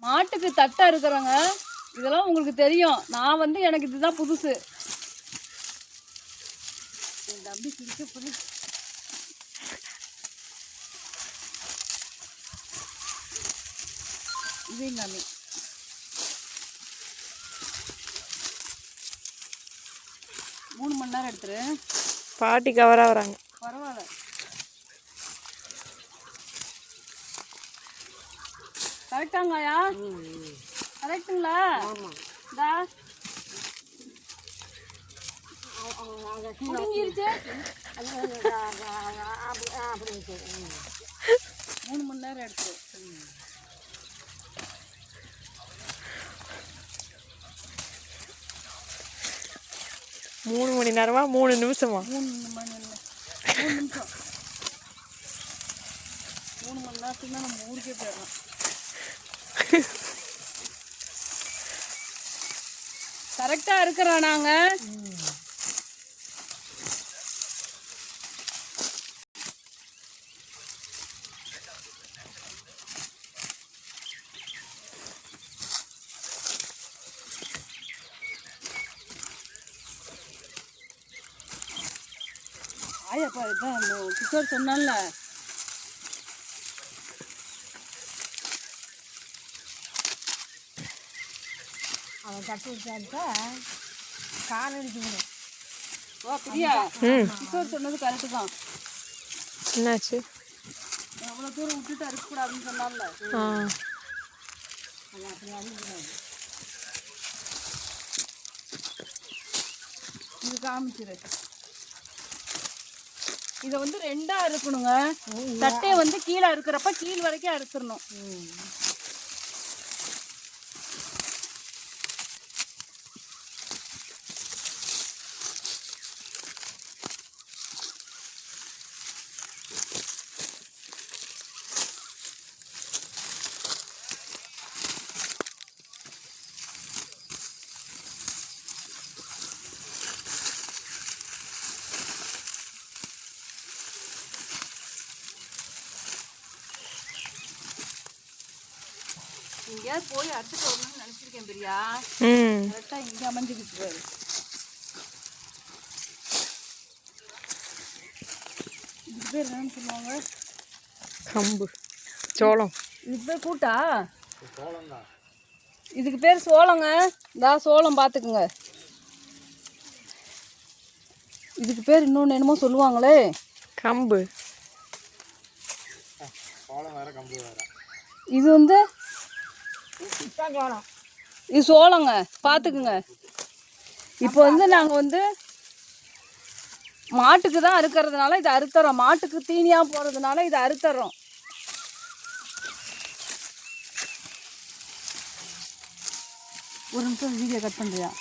மாட்டுக்கு தட்டை இருக்கிறாங்க. இதெல்லாம் உங்களுக்கு தெரியும். நான் வந்து எனக்கு இதுதான் புதுசு. என் தம்பி சிரிக்க புரிய இது எல்லாமே 3 மணி நேரம் எடுத்துரு. பாட்டி கவரா வராங்க. பரவாயில்ல. கரெக்டாங்கயா? கரெக்டுங்களா? இந்தா முடிஞ்சிருச்சு. 3 மணி நேரம் எடுத்து 3 மணி நேரமா 3 நிமிஷமா? 3 மணி நேரம் 3 நிமிஷம். 3 மணி நேரத்துக்கு தான் நம்ம ஊருக்கே போயிடலாம். கரெக்டா இருக்கிறோம் நாங்க. ஆயாப்பா இதான் கிஷோர் சொன்னான்ல, அவன் தட்டு விட்டாருக்கா கால் அடிக்கணும். ஓ பிரியா, கிஷோர் சொன்னது கரெக்டு தான். என்னாச்சு? எவ்வளோ தூரம் விட்டுட்டு அறுக்கக்கூடாதுன்னு சொன்னால, அது அப்படி அறுக்கக்கூடாது. இது காமிச்சிரு. இதை வந்து 2ஆ அறுக்கணுங்க. தட்டையை வந்து கீழே அறுக்கிறப்ப கீழ் வரைக்கும் அறுத்துடணும். எங்கேயாவது போய் அறுத்துட்டு வரணும்னு நினச்சிருக்கேன் பிரியா. கரெக்டாக இங்கே அமைஞ்சுக்கிட்டு. இதுக்கு பேர் என்னன்னு சொல்லுவாங்க? கம்பு, சோளம். இதுக்கு பேர் கூட்டா? இதுக்கு பேர் சோளங்க. இதா சோளம் பார்த்துக்குங்க. இதுக்கு பேர் இன்னொன்று என்னமோ சொல்லுவாங்களே, கம்பு. இது வந்து இது சோளங்க, பார்த்துக்குங்க. இப்போ வந்து நாங்கள் வந்து மாட்டுக்கு தான் அறுக்கிறதுனால இதை அறுத்துறோம். மாட்டுக்கு தீனியாக போகிறதுனால இதை அறுத்துறோம். ஒரு நிமிஷம் வீடியோ கட் பண்ணுறியா?